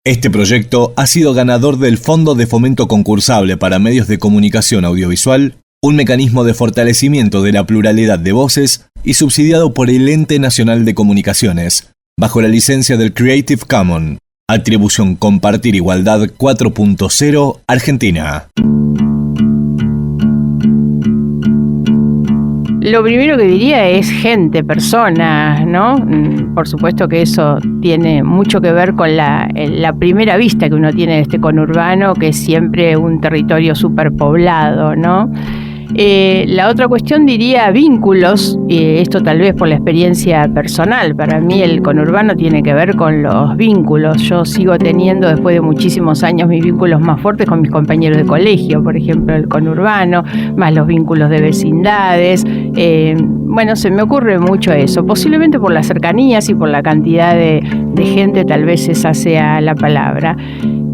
Este proyecto ha sido ganador del Fondo de Fomento Concursable para Medios de Comunicación Audiovisual, un mecanismo de fortalecimiento de la pluralidad de voces y subsidiado por el Ente Nacional de Comunicaciones, bajo la licencia del Creative Commons, Atribución Compartir Igualdad 4.0 Argentina. Lo primero que diría es gente, personas, ¿no? Por supuesto que eso tiene mucho que ver con la primera vista que uno tiene de este conurbano, que es siempre un territorio superpoblado, ¿no? La otra cuestión diría vínculos, esto tal vez por la experiencia personal. Para mí el conurbano tiene que ver con los vínculos. Yo sigo teniendo después de muchísimos años mis vínculos más fuertes con mis compañeros de colegio, por ejemplo el conurbano, más los vínculos de vecindades. Bueno, se me ocurre mucho eso, posiblemente por las cercanías y por la cantidad de gente, tal vez esa sea la palabra.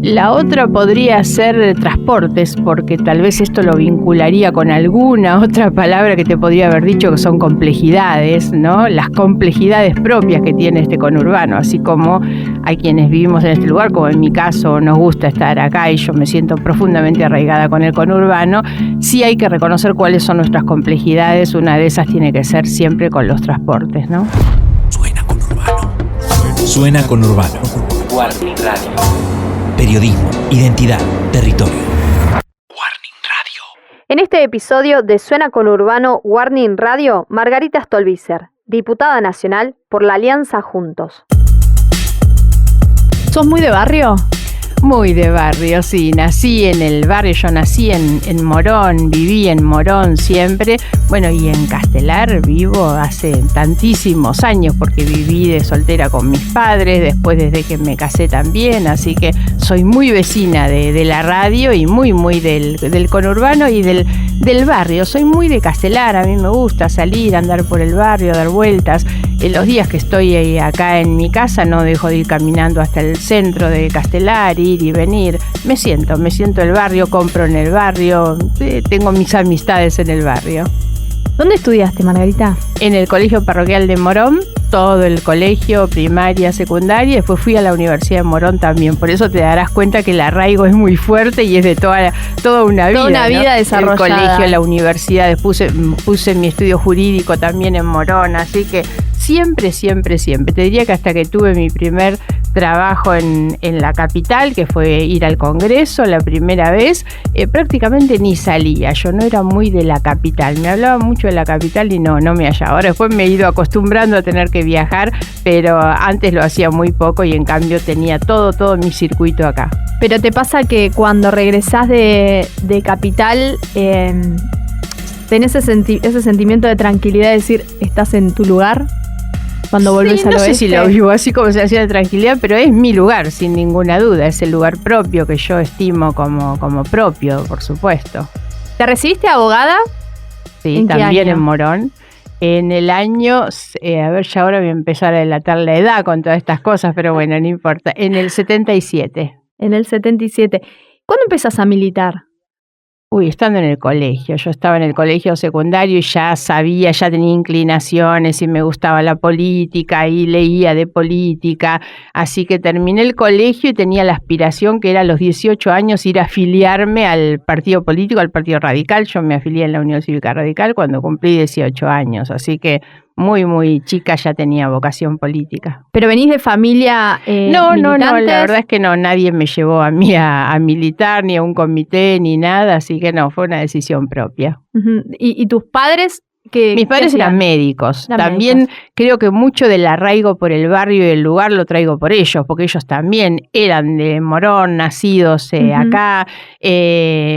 La otra podría ser transportes, porque tal vez esto lo vincularía con alguna otra palabra que te podría haber dicho, que son complejidades, ¿no? Las complejidades propias que tiene este conurbano, así como hay quienes vivimos en este lugar, como en mi caso nos gusta estar acá y yo me siento profundamente arraigada con el conurbano. Sí hay que reconocer cuáles son nuestras complejidades, una de esas tiene que ser siempre con los transportes, ¿no? Suena conurbano. Suena conurbano. Warning Radio. Periodismo, identidad, territorio. Warning Radio. En este episodio de Suena Conurbano Warning Radio, Margarita Stolbizer, diputada nacional por la Alianza Juntos. ¿Sos muy de barrio? Muy de barrio, sí. Nací en el barrio, yo nací en Morón, viví en Morón siempre. Bueno, y en Castelar vivo hace tantísimos años porque viví de soltera con mis padres, después desde que me casé también, así que soy muy vecina de la radio y muy del conurbano y del barrio. Soy muy de Castelar, a mí me gusta salir, andar por el barrio, dar vueltas. En los días que estoy acá en mi casa no dejo de ir caminando hasta el centro de Castelar, ir y venir. Me siento el barrio, compro en el barrio, tengo mis amistades en el barrio. ¿Dónde estudiaste, Margarita? En el Colegio Parroquial de Morón, todo el colegio, primaria, secundaria, después fui a la Universidad de Morón también. Por eso te darás cuenta que el arraigo es muy fuerte y es de toda una vida. Toda una vida, ¿no? Desarrollada. El colegio, la universidad, puse mi estudio jurídico también en Morón, así que siempre. Te diría que hasta que tuve mi primer trabajo en la capital, que fue ir al Congreso la primera vez, prácticamente ni salía. Yo no era muy de la capital, me hablaba mucho de la capital y no me hallaba. Ahora después me he ido acostumbrando a tener que viajar, pero antes lo hacía muy poco y en cambio tenía todo mi circuito acá. Pero te pasa que cuando regresás de capital, tenés ese sentimiento de tranquilidad, de decir, estás en tu lugar. Cuando volvés al oeste. No sé si lo vivo así como sensación de tranquilidad, pero es mi lugar, sin ninguna duda. Es el lugar propio que yo estimo como propio, por supuesto. ¿Te recibiste abogada? Sí, también en Morón. En el año, ya ahora voy a empezar a delatar la edad con todas estas cosas, pero bueno, no importa. En el 77. En el 77. ¿Cuándo empezás a militar? Estando en el colegio. Yo estaba en el colegio secundario y ya tenía inclinaciones y me gustaba la política y leía de política. Así que terminé el colegio y tenía la aspiración, que era a los 18 años, ir a afiliarme al partido político, al Partido Radical. Yo me afilié en la Unión Cívica Radical cuando cumplí 18 años. Así que muy chica ya tenía vocación política. ¿Pero venís de familia militantes? No, la verdad es que no, nadie me llevó a mí a militar, ni a un comité, ni nada, así que no, fue una decisión propia. Uh-huh. ¿Y tus padres? Mis padres eran médicos. También creo que mucho del arraigo por el barrio y el lugar lo traigo por ellos, porque ellos también eran de Morón, nacidos acá.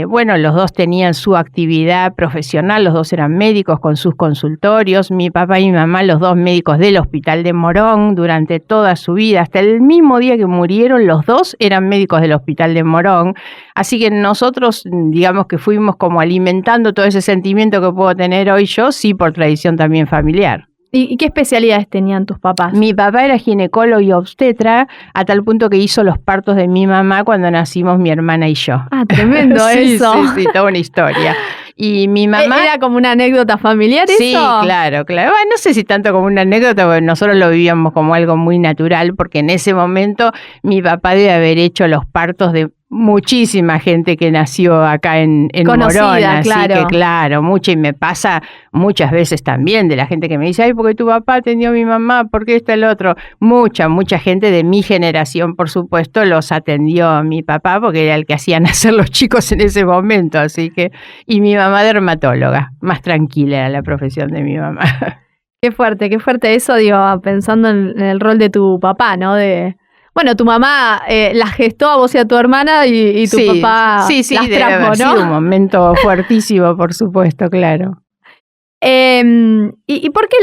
Bueno, los dos tenían su actividad profesional, los dos eran médicos con sus consultorios. Mi papá y mi mamá, los dos médicos del Hospital de Morón durante toda su vida. Hasta el mismo día que murieron, los dos eran médicos del Hospital de Morón. Así que nosotros, digamos que fuimos como alimentando todo ese sentimiento que puedo tener hoy yo, sí, por tradición también familiar. ¿Y qué especialidades tenían tus papás? Mi papá era ginecólogo y obstetra, a tal punto que hizo los partos de mi mamá cuando nacimos mi hermana y yo. Ah, tremendo eso. Sí, toda una historia. Y mi mamá... ¿Era como una anécdota familiar eso? Sí, claro. Bueno, no sé si tanto como una anécdota, porque nosotros lo vivíamos como algo muy natural, porque en ese momento mi papá debe haber hecho los partos de muchísima gente que nació acá en Conocida, Morón, así claro. que claro, mucha, y me pasa muchas veces también de la gente que me dice, ay, porque tu papá atendió a mi mamá, porque está el otro. Mucha gente de mi generación, por supuesto, los atendió a mi papá, porque era el que hacía nacer los chicos en ese momento, así que, y mi mamá dermatóloga, más tranquila era la profesión de mi mamá. Qué fuerte eso, digo, pensando en el rol de tu papá, ¿no? Bueno, tu mamá la gestó a vos y a tu hermana y tu papá las debe trajo, haber ¿no? sido un momento fuertísimo, por supuesto, claro. ¿Y por qué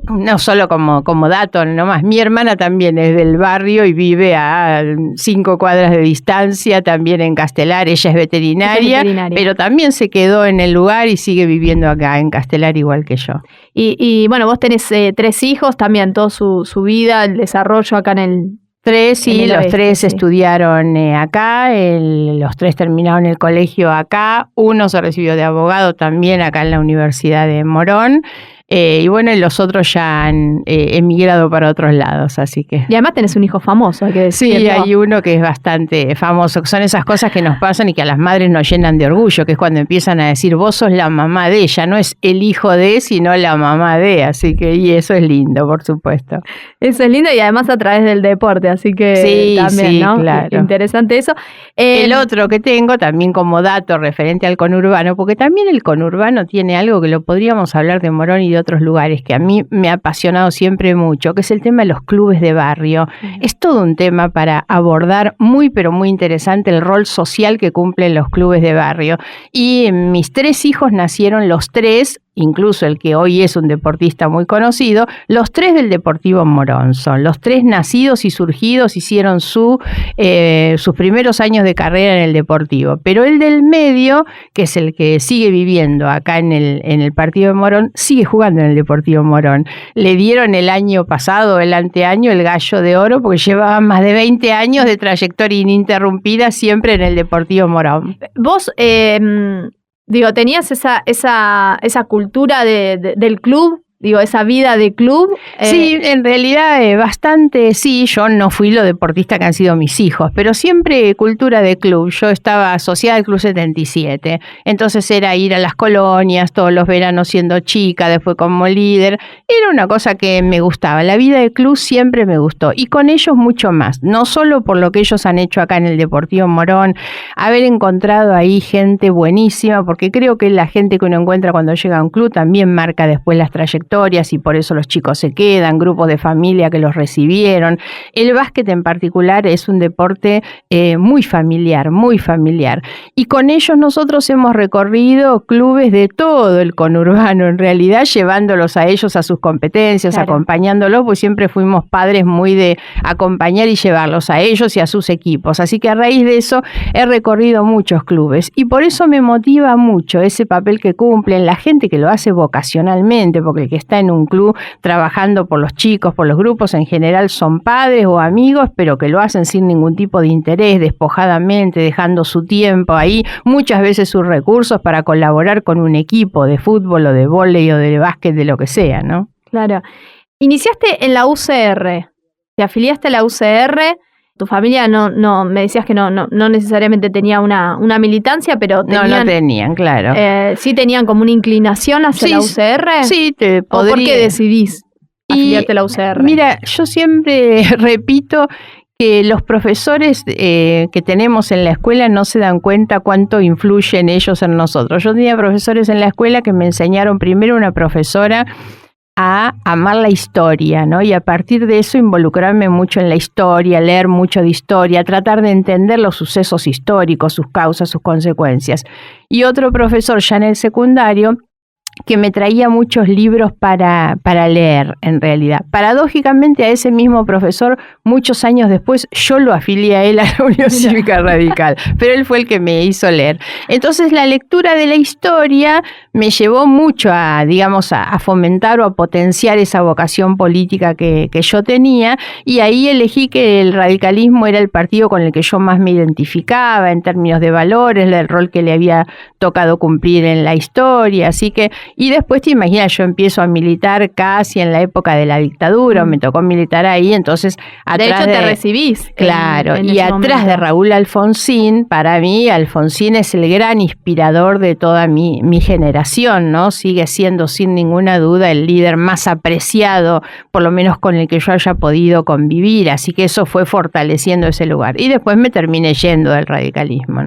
no solo como dato nomás, mi hermana también es del barrio y vive a 5 cuadras de distancia, también en Castelar, ella es veterinaria, pero también se quedó en el lugar y sigue viviendo acá en Castelar igual que yo. Y bueno, vos tenés 3 hijos también, toda su vida, el desarrollo acá en el... 3, sí, los oeste, 3 sí. Estudiaron acá, los 3 terminaron el colegio acá, uno se recibió de abogado también acá en la Universidad de Morón, y bueno, y los otros ya han emigrado para otros lados, así que... Y además tenés un hijo famoso, hay que decirlo. Sí, hay uno que es bastante famoso, que son esas cosas que nos pasan y que a las madres nos llenan de orgullo, que es cuando empiezan a decir, vos sos la mamá de ella, no es el hijo de, sino la mamá de, así que, y eso es lindo, por supuesto. Eso es lindo y además a través del deporte, así que sí, también, sí, ¿no? Claro. Interesante eso. El otro que tengo también como dato referente al conurbano, porque también el conurbano tiene algo que lo podríamos hablar de Morón y de otros lugares, que a mí me ha apasionado siempre mucho, que es el tema de los clubes de barrio. Es todo un tema para abordar muy, pero muy interesante el rol social que cumplen los clubes de barrio. Y mis 3 hijos nacieron los 3, incluso el que hoy es un deportista muy conocido, los 3 del Deportivo Morón son. Los 3 nacidos y surgidos hicieron sus primeros años de carrera en el Deportivo. Pero el del medio, que es el que sigue viviendo acá en el partido de Morón, sigue jugando en el Deportivo Morón. Le dieron el año pasado, el anteaño, el Gallo de Oro, porque llevaba más de 20 años de trayectoria ininterrumpida siempre en el Deportivo Morón. Vos... Digo, ¿tenías esa cultura del club? Digo, esa vida de club. Sí, en realidad bastante, sí. Yo no fui lo deportista que han sido mis hijos, pero siempre cultura de club. Yo estaba asociada al Club 77, entonces era ir a las colonias todos los veranos siendo chica, después como líder. Era una cosa que me gustaba. La vida de club siempre me gustó y con ellos mucho más. No solo por lo que ellos han hecho acá en el Deportivo Morón, haber encontrado ahí gente buenísima, porque creo que la gente que uno encuentra cuando llega a un club también marca después las trayectorias y por eso los chicos se quedan, grupos de familia que los recibieron. El básquet en particular es un deporte muy familiar. Y con ellos nosotros hemos recorrido clubes de todo el conurbano, en realidad llevándolos a ellos a sus competencias, claro, acompañándolos, pues siempre fuimos padres muy de acompañar y llevarlos a ellos y a sus equipos. Así que a raíz de eso he recorrido muchos clubes y por eso me motiva mucho ese papel que cumplen la gente que lo hace vocacionalmente, porque el que está en un club trabajando por los chicos, por los grupos, en general son padres o amigos, pero que lo hacen sin ningún tipo de interés, despojadamente, dejando su tiempo ahí, muchas veces sus recursos para colaborar con un equipo de fútbol o de vóley o de básquet, de lo que sea, ¿no? Claro. Iniciaste en la UCR, te afiliaste a la UCR. Tu familia no me decías que no necesariamente tenía una militancia, pero tenían... No tenían, claro. ¿Sí tenían como una inclinación hacia la UCR? Sí, te podría... ¿O por qué decidís afiliarte a la UCR? Mira, yo siempre repito que los profesores que tenemos en la escuela no se dan cuenta cuánto influyen ellos en nosotros. Yo tenía profesores en la escuela que me enseñaron, primero una profesora a amar la historia, ¿no? Y a partir de eso involucrarme mucho en la historia, leer mucho de historia, tratar de entender los sucesos históricos, sus causas, sus consecuencias. Y otro profesor ya en el secundario que me traía muchos libros para leer, en realidad. Paradójicamente, a ese mismo profesor, muchos años después, yo lo afilié a él a la Unión Cívica Radical, pero él fue el que me hizo leer. Entonces, la lectura de la historia me llevó mucho a, digamos, a fomentar o a potenciar esa vocación política que yo tenía, y ahí elegí que el radicalismo era el partido con el que yo más me identificaba en términos de valores, del rol que le había tocado cumplir en la historia, así que, y después te imaginas, yo empiezo a militar casi en la época de la dictadura, me tocó militar ahí, entonces atrás de hecho te recibís. Claro, y atrás momento de Raúl Alfonsín, para mí Alfonsín es el gran inspirador de toda mi generación, ¿no? Sigue siendo sin ninguna duda el líder más apreciado, por lo menos con el que yo haya podido convivir, así que eso fue fortaleciendo ese lugar. Y después me terminé yendo del radicalismo.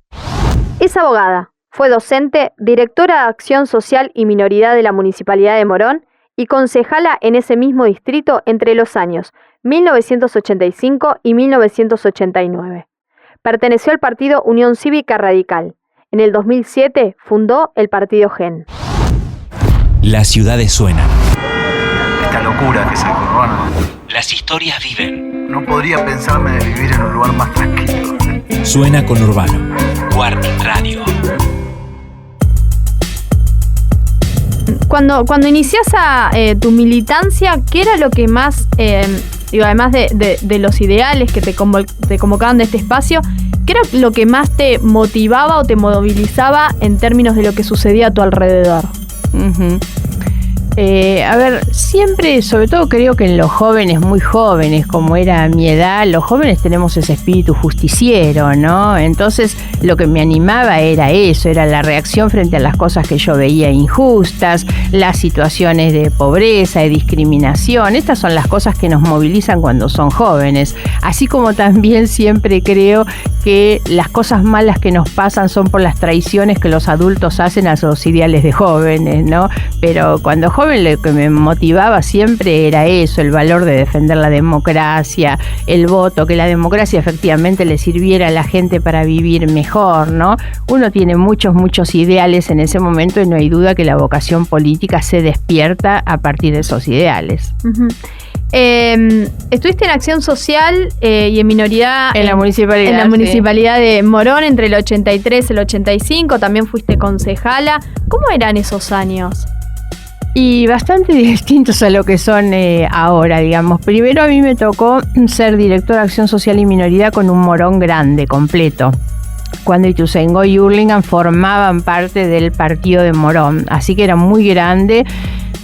Es abogada, fue docente, directora de Acción Social y Minoridad de la Municipalidad de Morón y concejala en ese mismo distrito entre los años 1985 y 1989. Perteneció al partido Unión Cívica Radical. En el 2007 fundó el partido GEN. Las ciudades suenan. Esta locura que es el conurbano. Las historias viven. No podría pensarme de vivir en un lugar más tranquilo. Suena Conurbano. Warning Radio. Cuando iniciás tu militancia, ¿qué era lo que más, además de los ideales que te convocaban de este espacio, qué era lo que más te motivaba o te movilizaba en términos de lo que sucedía a tu alrededor? Uh-huh. A ver, siempre, sobre todo creo que en los jóvenes, muy jóvenes, como era mi edad, los jóvenes tenemos ese espíritu justiciero, ¿no? Entonces, lo que me animaba era eso, era la reacción frente a las cosas que yo veía injustas, las situaciones de pobreza, de discriminación. Estas son las cosas que nos movilizan cuando son jóvenes. Así como también siempre creo que las cosas malas que nos pasan son por las traiciones que los adultos hacen a los ideales de jóvenes, ¿no? Pero cuando joven lo que me motivaba siempre era eso, el valor de defender la democracia, el voto, que la democracia efectivamente le sirviera a la gente para vivir mejor, ¿no? Uno tiene muchos ideales en ese momento y no hay duda que la vocación política se despierta a partir de esos ideales. Uh-huh. Estuviste en Acción Social y en Minoridad en la municipalidad de Morón entre el 83 y el 85, también fuiste concejala. ¿Cómo eran esos años? Y bastante distintos a lo que son ahora, digamos. Primero a mí me tocó ser directora de Acción Social y Minoridad con un Morón grande, completo, cuando Ituzaingó y Hurlingham formaban parte del partido de Morón, así que era muy grande.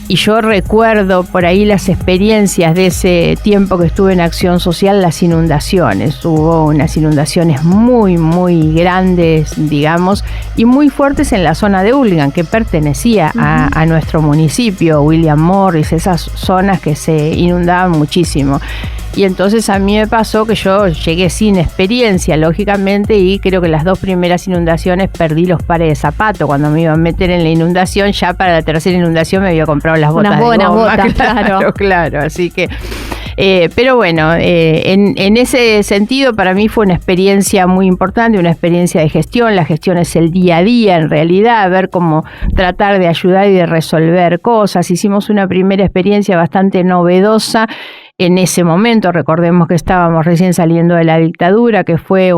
Y yo recuerdo por ahí las experiencias de ese tiempo que estuve en Acción Social, las inundaciones. Hubo unas inundaciones muy grandes, digamos, y muy fuertes en la zona de Hurlingham, que pertenecía a nuestro municipio, William Morris, esas zonas que se inundaban muchísimo. Y entonces a mí me pasó que yo llegué sin experiencia, lógicamente, y creo que las 2 primeras inundaciones perdí los pares de zapato. Cuando me iba a meter en la inundación, ya para la tercera inundación me había comprado las botas de goma. Claro, así que... pero bueno, en ese sentido para mí fue una experiencia muy importante, una experiencia de gestión. La gestión es el día a día en realidad, ver cómo tratar de ayudar y de resolver cosas. Hicimos una primera experiencia bastante novedosa en ese momento. Recordemos que estábamos recién saliendo de la dictadura, que fue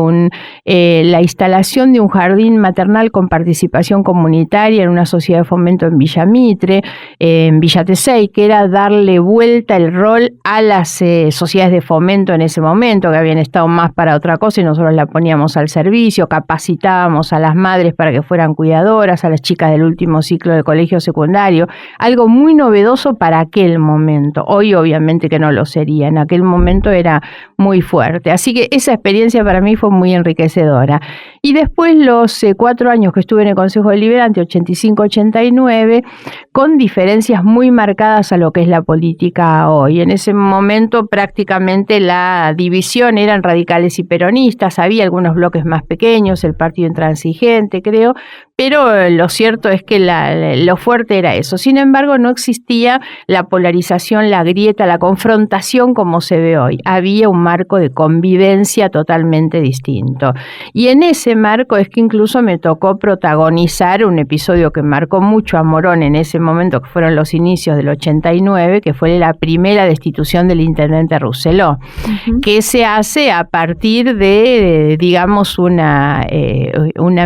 la instalación de un jardín maternal con participación comunitaria en una sociedad de fomento en Villa Mitre, en Villa Tesey, que era darle vuelta el rol a las sociedades de fomento en ese momento, que habían estado más para otra cosa y nosotros la poníamos al servicio, capacitábamos a las madres para que fueran cuidadoras, a las chicas del último ciclo de colegio secundario, algo muy novedoso para aquel momento. Hoy obviamente que no lo sería, en aquel momento era muy fuerte, así que esa experiencia para mí fue muy enriquecedora. Y después los 4 años que estuve en el Consejo Deliberante, 85-89, con diferencias muy marcadas a lo que es la política hoy. En ese momento prácticamente la división eran radicales y peronistas, había algunos bloques más pequeños, el partido intransigente creo, pero lo cierto es que lo fuerte era eso. Sin embargo, no existía la polarización, la grieta, la confrontación como se ve hoy. Había un marco de convivencia totalmente distinto. Y en ese marco es que incluso me tocó protagonizar un episodio que marcó mucho a Morón en ese momento, que fueron los inicios del 89, que fue la primera destitución del intendente Rousselot, que se hace a partir de digamos, una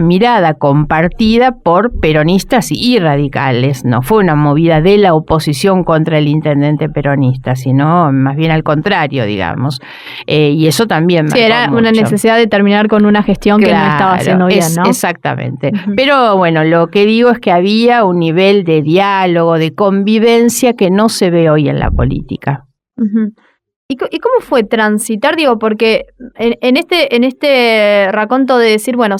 mirada compartida por peronistas y radicales. No fue una movida de la oposición contra el intendente peronista, sino más bien al contrario, digamos. Y eso también sí, era mucho. Una necesidad de terminar con una gestión que no estaba haciendo bien, ¿no? Exactamente. Pero bueno, lo que digo es que había un nivel de diálogo, de convivencia que no se ve hoy en la política. ¿Y cómo fue transitar? Digo, porque en este raconto de decir, bueno,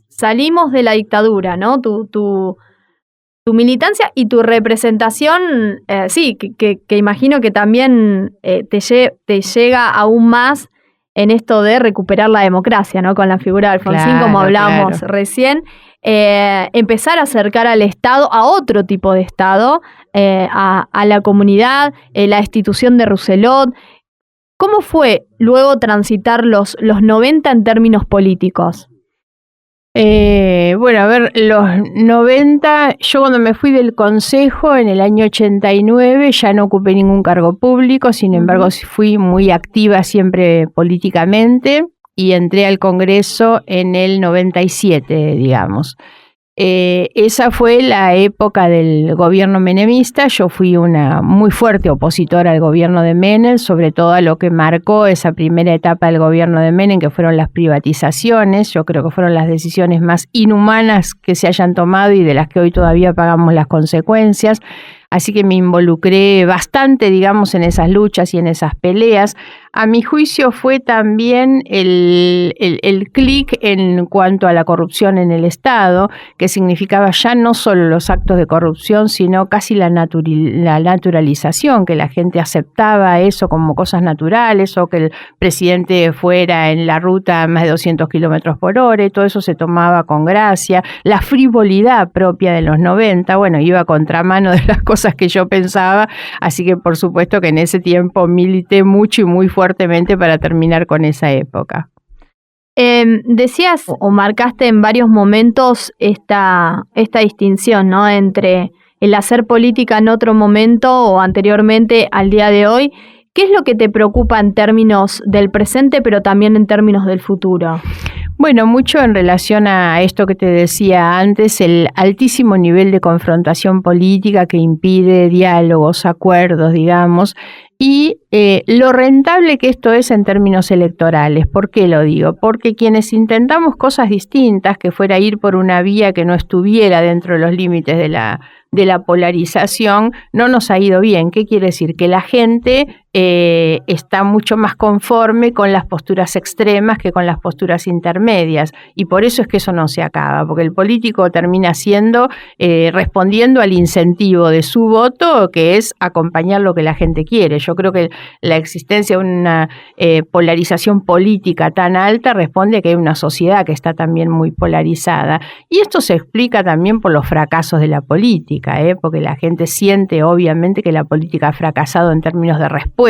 salimos de la dictadura, ¿no? Tu militancia y tu representación, sí, que imagino que también te llega aún más en esto de recuperar la democracia, ¿no? Con la figura de Alfonsín, como hablábamos recién. Empezar a acercar al Estado, a otro tipo de Estado, a la comunidad, la institución de Rousselot. ¿Cómo fue luego transitar los 90 en términos políticos? Bueno, a ver, los 90, yo cuando me fui del Consejo en el año 89 ya no ocupé ningún cargo público, sin embargo fui muy activa siempre políticamente y entré al Congreso en el 97, digamos. Esa fue la época del gobierno menemista. Yo fui una muy fuerte opositora al gobierno de Menem, sobre todo a lo que marcó esa primera etapa del gobierno de Menem, que fueron las privatizaciones. Yo creo que fueron las decisiones más inhumanas que se hayan tomado y de las que hoy todavía pagamos las consecuencias. Así que me involucré bastante, digamos, en esas luchas y en esas peleas. A mi juicio fue también el clic en cuanto a la corrupción en el Estado, que significaba ya no solo los actos de corrupción, sino casi la naturalización, que la gente aceptaba eso como cosas naturales, o que el presidente fuera en la ruta a más de 200 kilómetros por hora, y todo eso se tomaba con gracia. La frivolidad propia de los 90, bueno, iba a contramano de las cosas que yo pensaba, así que por supuesto que en ese tiempo milité mucho y muy fuertemente para terminar con esa época. Decías o marcaste en varios momentos esta distinción, ¿no? Entre el hacer política en otro momento o anteriormente al día de hoy. ¿Qué es lo que te preocupa en términos del presente, pero también en términos del futuro? Bueno, mucho en relación a esto que te decía antes, el altísimo nivel de confrontación política que impide diálogos, acuerdos, digamos, y lo rentable que esto es en términos electorales. ¿Por qué lo digo? Porque quienes intentamos cosas distintas, que fuera ir por una vía que no estuviera dentro de los límites de la polarización, no nos ha ido bien. ¿Qué quiere decir? Que la gente está mucho más conforme con las posturas extremas que con las posturas intermedias, y por eso es que eso no se acaba, porque el político termina respondiendo al incentivo de su voto, que es acompañar lo que la gente quiere. Yo creo que la existencia de una polarización política tan alta responde a que hay una sociedad que está también muy polarizada, y esto se explica también por los fracasos de la política, porque la gente siente obviamente que la política ha fracasado en términos de respuesta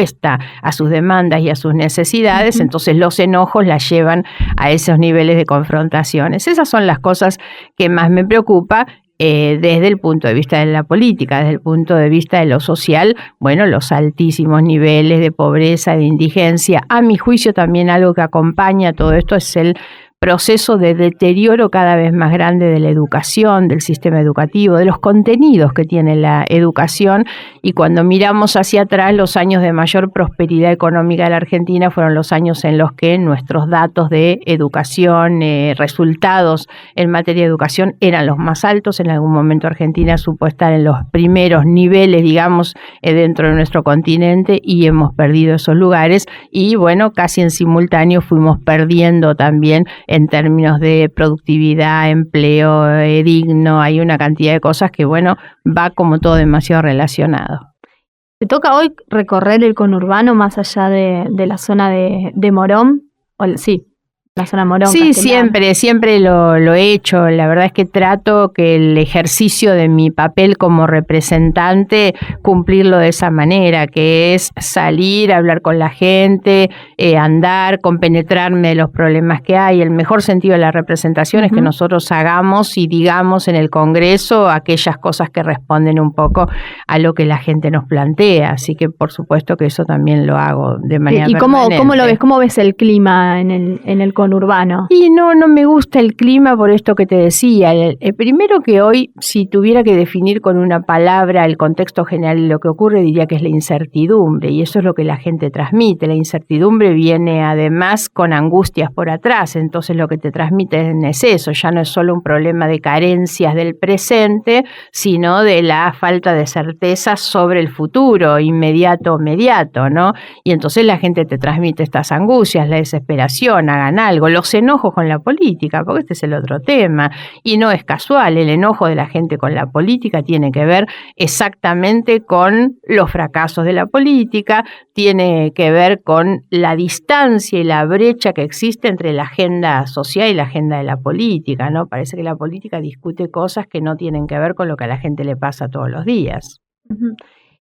a sus demandas y a sus necesidades. Entonces los enojos la llevan a esos niveles de confrontaciones. Esas son las cosas que más me preocupa. Desde el punto de vista de la política, desde el punto de vista de lo social, bueno, los altísimos niveles de pobreza, de indigencia. A mi juicio también algo que acompaña todo esto es el proceso de deterioro cada vez más grande de la educación, del sistema educativo, de los contenidos que tiene la educación, y cuando miramos hacia atrás, los años de mayor prosperidad económica de la Argentina fueron los años en los que nuestros datos de educación, resultados en materia de educación eran los más altos. En algún momento Argentina supo estar en los primeros niveles, digamos, dentro de nuestro continente, y hemos perdido esos lugares, y bueno, casi en simultáneo fuimos perdiendo también en términos de productividad, empleo digno. Hay una cantidad de cosas que, bueno, va como todo demasiado relacionado. ¿Te toca hoy recorrer el conurbano más allá de la zona de Morón? Sí, la zona Morón. Sí, Castelar. siempre lo he hecho. La verdad es que trato que el ejercicio de mi papel como representante cumplirlo de esa manera, que es salir, hablar con la gente, andar, compenetrarme de los problemas que hay. El mejor sentido de la representación es que nosotros hagamos y digamos en el Congreso aquellas cosas que responden un poco a lo que la gente nos plantea. Así que por supuesto que eso también lo hago de manera ¿Y cómo lo ves? ¿Cómo ves el clima en el conurbano? Y no me gusta el clima por esto que te decía. Primero que hoy, si tuviera que definir con una palabra el contexto general de lo que ocurre, diría que es la incertidumbre, y eso es lo que la gente transmite. La incertidumbre viene además con angustias por atrás, entonces lo que te transmiten es eso, ya no es solo un problema de carencias del presente, sino de la falta de certeza sobre el futuro, inmediato, ¿no? Y entonces la gente te transmite estas angustias, la desesperación, hagan algo, los enojos con la política, porque este es el otro tema, y no es casual, el enojo de la gente con la política tiene que ver exactamente con los fracasos de la política, tiene que ver con la distancia y la brecha que existe entre la agenda social y la agenda de la política, ¿no? Parece que la política discute cosas que no tienen que ver con lo que a la gente le pasa todos los días.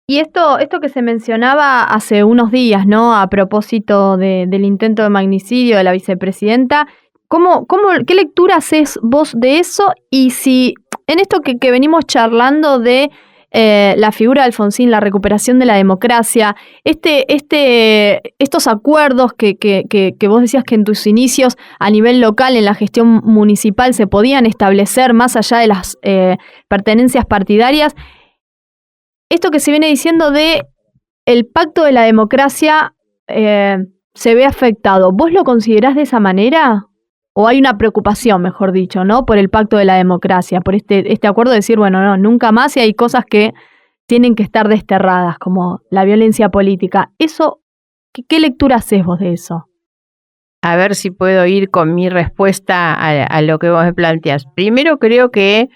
Y esto que se mencionaba hace unos días, ¿no? A propósito del intento de magnicidio de la vicepresidenta, ¿qué lectura haces vos de eso? Y si en esto que venimos charlando de la figura de Alfonsín, la recuperación de la democracia, estos acuerdos que vos decías que en tus inicios a nivel local, en la gestión municipal, se podían establecer más allá de las pertenencias partidarias, esto que se viene diciendo de el pacto de la democracia se ve afectado. ¿Vos lo considerás de esa manera? ¿O hay una preocupación, mejor dicho, ¿no? Por el pacto de la democracia, por este acuerdo de decir, bueno, no, nunca más, y hay cosas que tienen que estar desterradas, como la violencia política. Eso, ¿qué lectura haces vos de eso? A ver si puedo ir con mi respuesta a lo que vos me planteas. Primero, creo que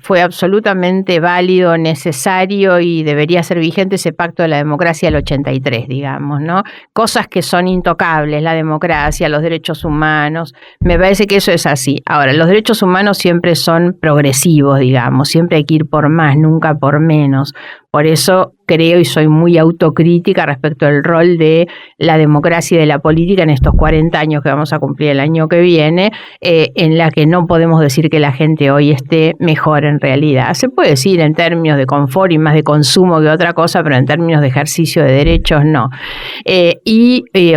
fue absolutamente válido, necesario y debería ser vigente ese pacto de la democracia del 83, digamos, ¿no? Cosas que son intocables, la democracia, los derechos humanos, me parece que eso es así. Ahora, los derechos humanos siempre son progresivos, digamos, siempre hay que ir por más, nunca por menos. Por eso creo y soy muy autocrítica respecto al rol de la democracia y de la política en estos 40 años que vamos a cumplir el año que viene, en la que no podemos decir que la gente hoy esté mejor en realidad. Se puede decir en términos de confort y más de consumo que otra cosa, pero en términos de ejercicio de derechos no.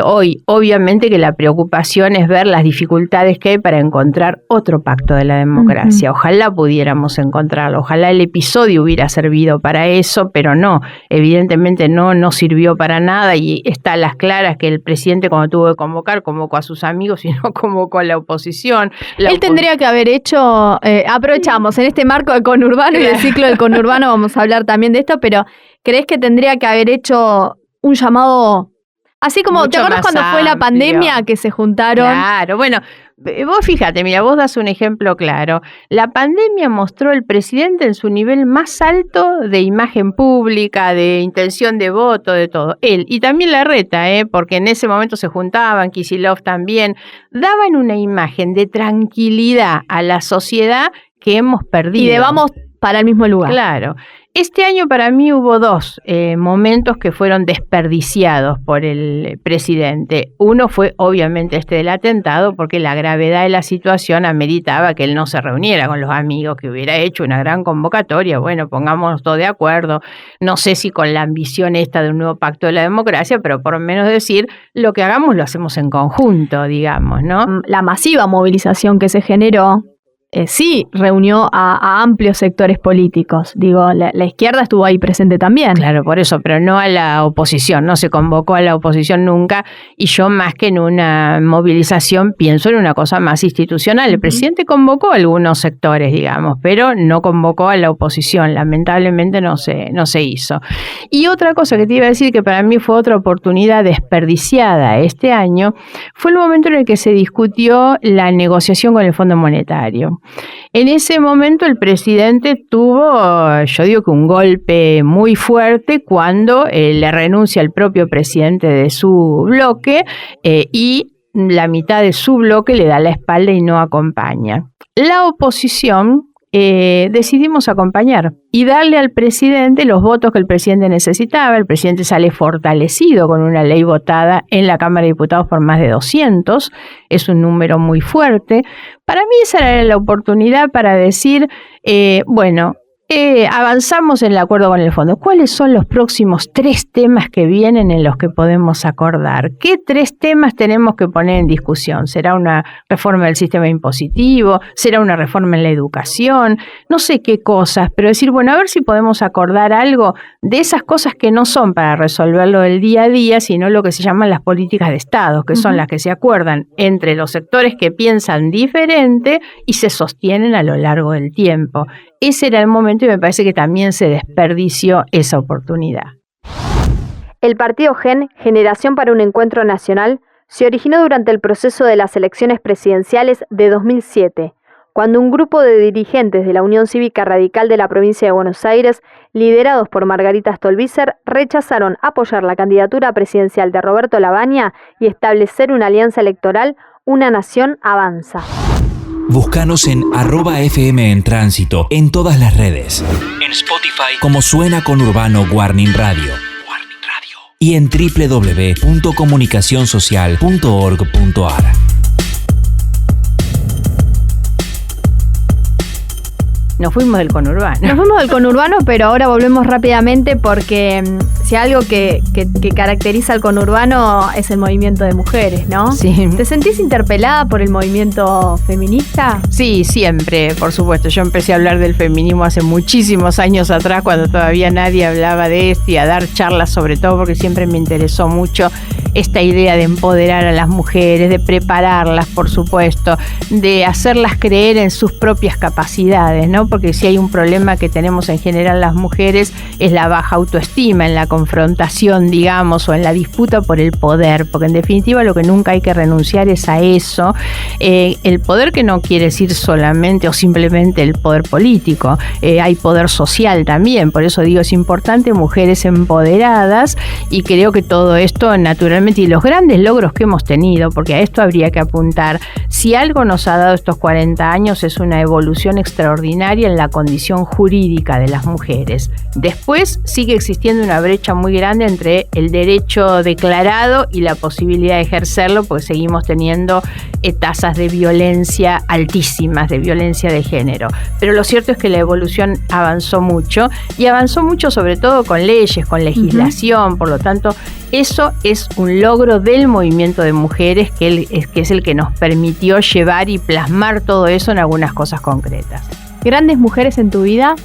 Hoy, obviamente que la preocupación es ver las dificultades que hay para encontrar otro pacto de la democracia. Ojalá pudiéramos encontrarlo, ojalá el episodio hubiera servido para eso, pero no, evidentemente no sirvió para nada y está a las claras que el presidente cuando tuvo que convocar, convocó a sus amigos y no convocó a la oposición. Él tendría que haber hecho, aprovechamos, en este marco de conurbano y del ciclo del conurbano vamos a hablar también de esto, pero ¿crees que tendría que haber hecho un llamado, así como, mucho ¿te acuerdas cuando fue la pandemia que se juntaron? Claro, bueno, vos fíjate, mira, vos das un ejemplo claro. La pandemia mostró al presidente en su nivel más alto de imagen pública, de intención de voto, de todo. Él, y también Larreta, porque en ese momento se juntaban, Kicillof también, daban una imagen de tranquilidad a la sociedad que hemos perdido. Y de vamos para el mismo lugar. Claro. Este año para mí hubo dos momentos que fueron desperdiciados por el presidente. Uno fue obviamente este del atentado, porque la gravedad de la situación ameritaba que él no se reuniera con los amigos, que hubiera hecho una gran convocatoria. Bueno, pongámonos todos de acuerdo. No sé si con la ambición esta de un nuevo pacto de la democracia, pero por lo menos decir, lo que hagamos lo hacemos en conjunto, digamos, ¿no? La masiva movilización que se generó sí reunió a amplios sectores políticos. Digo, la izquierda estuvo ahí presente también. Claro, por eso, pero no a la oposición, no se convocó a la oposición nunca, y yo más que en una movilización pienso en una cosa más institucional. El presidente convocó a algunos sectores, digamos, pero no convocó a la oposición, lamentablemente no se hizo. Y otra cosa que te iba a decir, que para mí fue otra oportunidad desperdiciada este año, fue el momento en el que se discutió la negociación con el Fondo Monetario. En ese momento el presidente tuvo, yo digo que un golpe muy fuerte cuando le renuncia al propio presidente de su bloque y la mitad de su bloque le da la espalda y no acompaña. La oposición decidimos acompañar y darle al presidente los votos que el presidente necesitaba. El presidente sale fortalecido con una ley votada en la Cámara de Diputados por más de 200. Es un número muy fuerte. Para mí esa era la oportunidad para decir, avanzamos en el acuerdo con el fondo. ¿Cuáles son los próximos 3 temas que vienen en los que podemos acordar? ¿Qué 3 temas tenemos que poner en discusión? ¿Será una reforma del sistema impositivo? ¿Será una reforma en la educación? No sé qué cosas, pero decir, a ver si podemos acordar algo de esas cosas que no son para resolverlo del día a día, sino lo que se llaman las políticas de Estado, que son las que se acuerdan entre los sectores que piensan diferente y se sostienen a lo largo del tiempo. Ese era el momento y me parece que también se desperdició esa oportunidad. El partido GEN, Generación para un Encuentro Nacional, se originó durante el proceso de las elecciones presidenciales de 2007, cuando un grupo de dirigentes de la Unión Cívica Radical de la provincia de Buenos Aires, liderados por Margarita Stolbizer, rechazaron apoyar la candidatura presidencial de Roberto Lavagna y establecer una alianza electoral, Una Nación Avanza. Búscanos en @FM en Tránsito en todas las redes. En Spotify como Suena con Urbano Warning Radio. Y en www.comunicacionsocial.org.ar. Nos fuimos del conurbano. Nos fuimos del conurbano, pero ahora volvemos rápidamente porque si algo que caracteriza al conurbano es el movimiento de mujeres, ¿no? Sí. ¿Te sentís interpelada por el movimiento feminista? Sí, siempre, por supuesto. Yo empecé a hablar del feminismo hace muchísimos años atrás, cuando todavía nadie hablaba de esto, y a dar charlas sobre todo porque siempre me interesó mucho esta idea de empoderar a las mujeres, de prepararlas, por supuesto, de hacerlas creer en sus propias capacidades, ¿no? Porque si hay un problema que tenemos en general las mujeres es la baja autoestima en la confrontación, digamos, o en la disputa por el poder, porque en definitiva lo que nunca hay que renunciar es a eso. El poder, que no quiere decir solamente o simplemente el poder político, hay poder social también, por eso digo, es importante mujeres empoderadas, y creo que todo esto naturalmente, y los grandes logros que hemos tenido, porque a esto habría que apuntar, si algo nos ha dado estos 40 años es una evolución extraordinaria en la condición jurídica de las mujeres. Después sigue existiendo una brecha muy grande entre el derecho declarado y la posibilidad de ejercerlo, porque seguimos teniendo tasas de violencia altísimas, de violencia de género. Pero lo cierto es que la evolución avanzó mucho, y avanzó mucho sobre todo con leyes, con legislación. Por lo tanto, eso es un logro del movimiento de mujeres que es el que nos permitió llevar y plasmar todo eso en algunas cosas concretas. ¿Grandes mujeres en tu vida?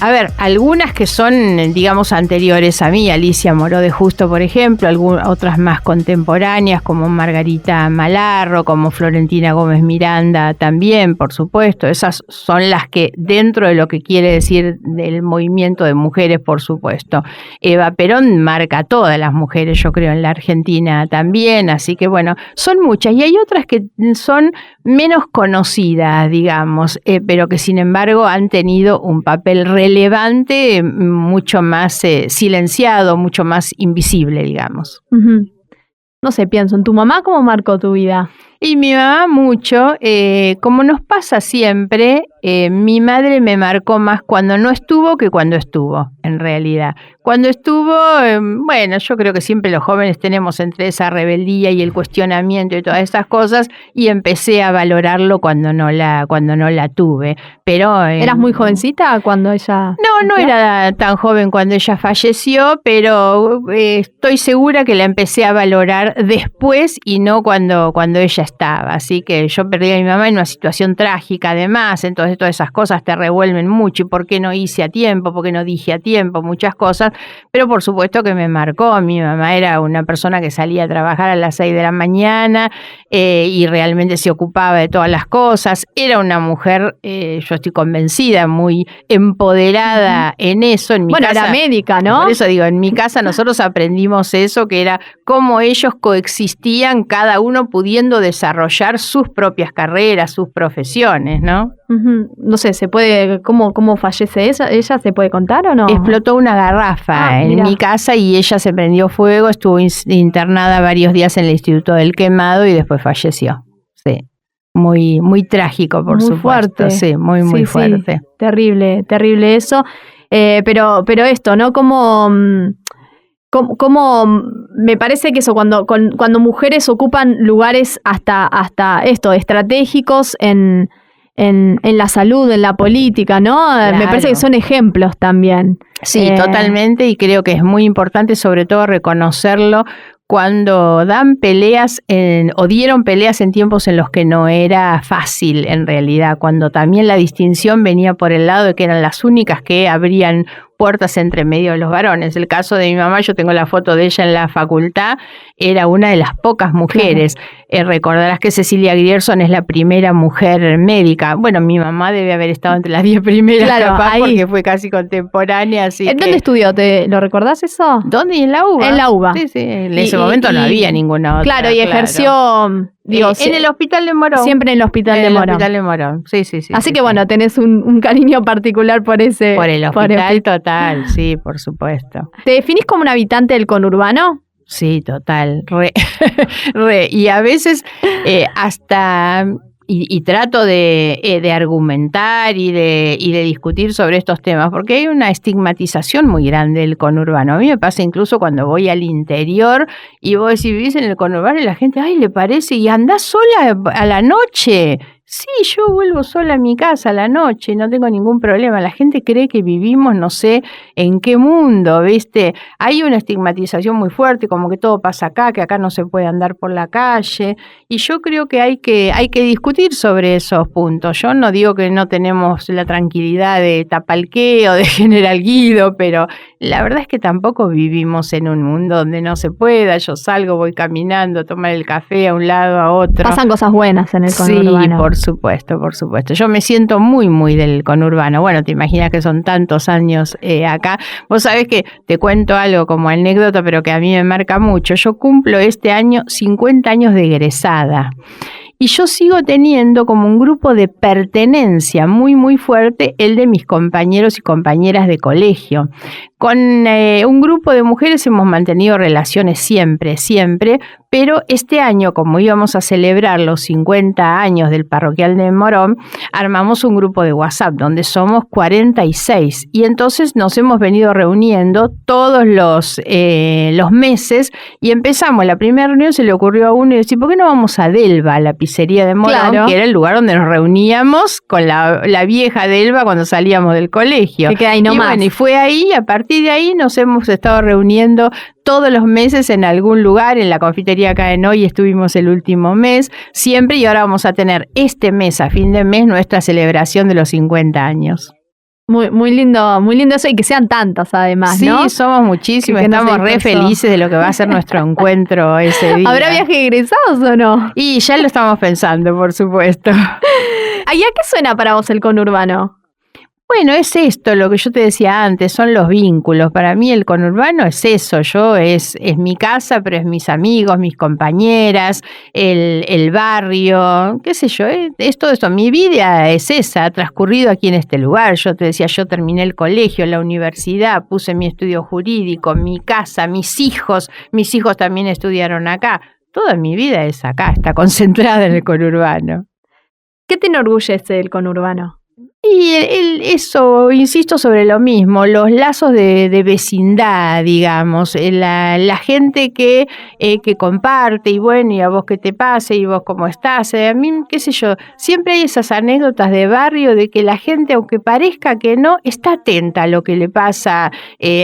A ver, algunas que son, digamos, anteriores a mí, Alicia Moró de Justo, por ejemplo, otras más contemporáneas, como Margarita Malarro, como Florentina Gómez Miranda también, por supuesto. Esas son las que, dentro de lo que quiere decir del movimiento de mujeres, por supuesto. Eva Perón marca a todas las mujeres, yo creo, en la Argentina también, así que bueno, son muchas. Y hay otras que son menos conocidas, digamos, pero que sin embargo han tenido un papel relevante, mucho más silenciado, mucho más invisible, digamos. No sé, pienso en tu mamá, ¿cómo marcó tu vida? Y mi mamá mucho, como nos pasa siempre, mi madre me marcó más cuando no estuvo que cuando estuvo, en realidad. Cuando estuvo, yo creo que siempre los jóvenes tenemos entre esa rebeldía y el cuestionamiento y todas esas cosas, y empecé a valorarlo cuando no la tuve. Pero ¿eras muy jovencita cuando ella...? No era tan joven cuando ella falleció, pero estoy segura que la empecé a valorar después y no cuando ella estaba. Así que yo perdí a mi mamá en una situación trágica, además, entonces todas esas cosas te revuelven mucho. ¿Y por qué no hice a tiempo? ¿Por qué no dije a tiempo? Muchas cosas, pero por supuesto que me marcó. Mi mamá era una persona que salía a trabajar a las 6 de la mañana y realmente se ocupaba de todas las cosas. Era una mujer, yo estoy convencida, muy empoderada en eso. En mi casa, era médica, ¿no? Por eso digo, en mi casa nosotros aprendimos eso, que era cómo ellos coexistían, cada uno pudiendo desarrollar desarrollar sus propias carreras, sus profesiones, ¿no? No sé, ¿se puede, cómo fallece ella? ¿Se puede contar o no? Explotó una garrafa en mi casa y ella se prendió fuego, estuvo internada varios días en el Instituto del Quemado y después falleció. Sí, muy, muy trágico, por supuesto. Fuerte. Sí, muy fuerte. Sí. Terrible eso. Pero esto, ¿no? Como me parece que eso, cuando mujeres ocupan lugares hasta esto, estratégicos en la salud, en la política, ¿no? Claro. Me parece que son ejemplos también. Sí, totalmente, y creo que es muy importante sobre todo reconocerlo cuando dan peleas o dieron peleas en tiempos en los que no era fácil en realidad, cuando también la distinción venía por el lado de que eran las únicas que abrían puertas entre medio de los varones. El caso de mi mamá, yo tengo la foto de ella en la facultad, era una de las pocas mujeres. Claro. Recordarás que Cecilia Grierson es la primera mujer médica. Bueno, mi mamá debe haber estado entre las 10 primeras, claro, capaz, ahí. Porque fue casi contemporánea. Así ¿En dónde estudió? ¿Lo recordás eso? ¿Dónde? En la UBA. En la UBA. Sí. En ese momento no había ninguna otra. Claro, y ejerció... en el Hospital de Morón. Siempre en el Hospital de Morón. Hospital de Morón, sí. Así que bueno, tenés un cariño particular por ese... Por el hospital total, sí, por supuesto. ¿Te definís como un habitante del conurbano? Sí, total, re. Y a veces hasta... Y trato de argumentar y de discutir sobre estos temas, porque hay una estigmatización muy grande del conurbano. A mí me pasa incluso cuando voy al interior y vos decís, vivís en el conurbano y la gente, ay, le parece, y andás sola a la noche. Sí, yo vuelvo sola a mi casa a la noche y no tengo ningún problema. La gente cree que vivimos no sé en qué mundo, ¿viste? Hay una estigmatización muy fuerte, como que todo pasa acá, que acá no se puede andar por la calle. Y yo creo que hay que discutir sobre esos puntos. Yo no digo que no tenemos la tranquilidad de Tapalqué o de General Guido, pero la verdad es que tampoco vivimos en un mundo donde no se pueda. Yo salgo, voy caminando, a tomar el café a un lado, a otro. Pasan cosas buenas en el conurbano. Sí, por supuesto. Yo me siento muy del conurbano. Bueno, te imaginas que son tantos años acá. Vos sabés que te cuento algo como anécdota, pero que a mí me marca mucho. Yo cumplo este año 50 años de egresada. Y yo sigo teniendo como un grupo de pertenencia muy fuerte, el de mis compañeros y compañeras de colegio. Con un grupo de mujeres hemos mantenido relaciones siempre, pero este año, como íbamos a celebrar los 50 años del Parroquial de Morón, armamos un grupo de WhatsApp donde somos 46 y entonces nos hemos venido reuniendo todos los meses y empezamos, la primera reunión se le ocurrió a uno y decir, ¿por qué no vamos a Delva, la pizzería de Morón, claro, que era el lugar donde nos reuníamos con la vieja Delva cuando salíamos del colegio? Que queda ahí nomás. Bueno, y fue ahí, a partir de ahí nos hemos estado reuniendo todos los meses en algún lugar, en la confitería acá en Hoy estuvimos el último mes, siempre, y ahora vamos a tener este mes, a fin de mes, nuestra celebración de los 50 años. Muy lindo eso, y que sean tantos además, sí, ¿no? Sí, somos muchísimos, estamos re felices de lo que va a ser nuestro encuentro ese día. ¿Habrá viaje de egresados o no? Y ya lo estamos pensando, por supuesto. ¿Y a qué suena para vos el conurbano? Bueno, es esto, lo que yo te decía antes, son los vínculos. Para mí el conurbano es eso, es mi casa, pero es mis amigos, mis compañeras, el barrio, qué sé yo, es todo esto. Mi vida es esa, ha transcurrido aquí en este lugar. Yo te decía, yo terminé el colegio, la universidad, puse mi estudio jurídico, mi casa, mis hijos también estudiaron acá. Toda mi vida es acá, está concentrada en el conurbano. ¿Qué te enorgullece del conurbano? Y eso, insisto sobre lo mismo, los lazos de vecindad, digamos, la gente que comparte, y bueno, y a vos qué te pase, y vos cómo estás, a mí, qué sé yo, siempre hay esas anécdotas de barrio de que la gente, aunque parezca que no, está atenta a lo que le pasa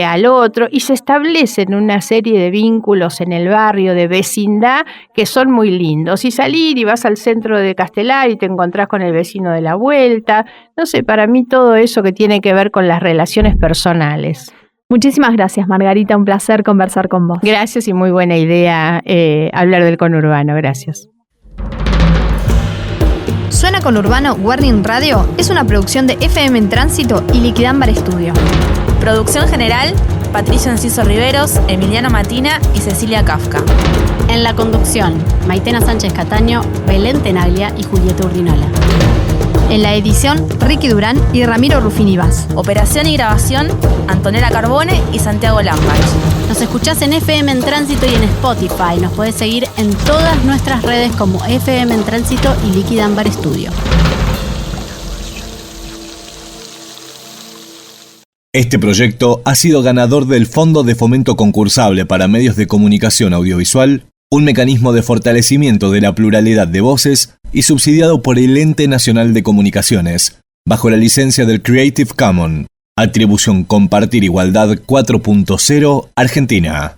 al otro, y se establecen una serie de vínculos en el barrio, de vecindad, que son muy lindos. Y salir y vas al centro de Castelar y te encontrás con el vecino de la vuelta, no sé, para mí todo eso que tiene que ver con las relaciones personales. Muchísimas gracias, Margarita, un placer conversar con vos. Gracias y muy buena idea hablar del conurbano, gracias. Suena Conurbano Warning Radio es una producción de FM en Tránsito y Liquidámbar Estudio. Producción general, Patricio Enciso Riveros, Emiliano Matina y Cecilia Kafka. En la conducción, Maitena Sánchez Cataño, Belén Tenaglia y Julieta Urdinola. En la edición, Ricky Durán y Ramiro Rufini Vaz. Operación y grabación, Antonella Carbone y Santiago Lambach. Nos escuchás en FM en Tránsito y en Spotify. Nos podés seguir en todas nuestras redes como FM en Tránsito y Liquid Ambar Studio. Este proyecto ha sido ganador del Fondo de Fomento Concursable para Medios de Comunicación Audiovisual, un mecanismo de fortalecimiento de la pluralidad de voces y subsidiado por el Ente Nacional de Comunicaciones, bajo la licencia del Creative Commons, Atribución Compartir Igualdad 4.0 Argentina.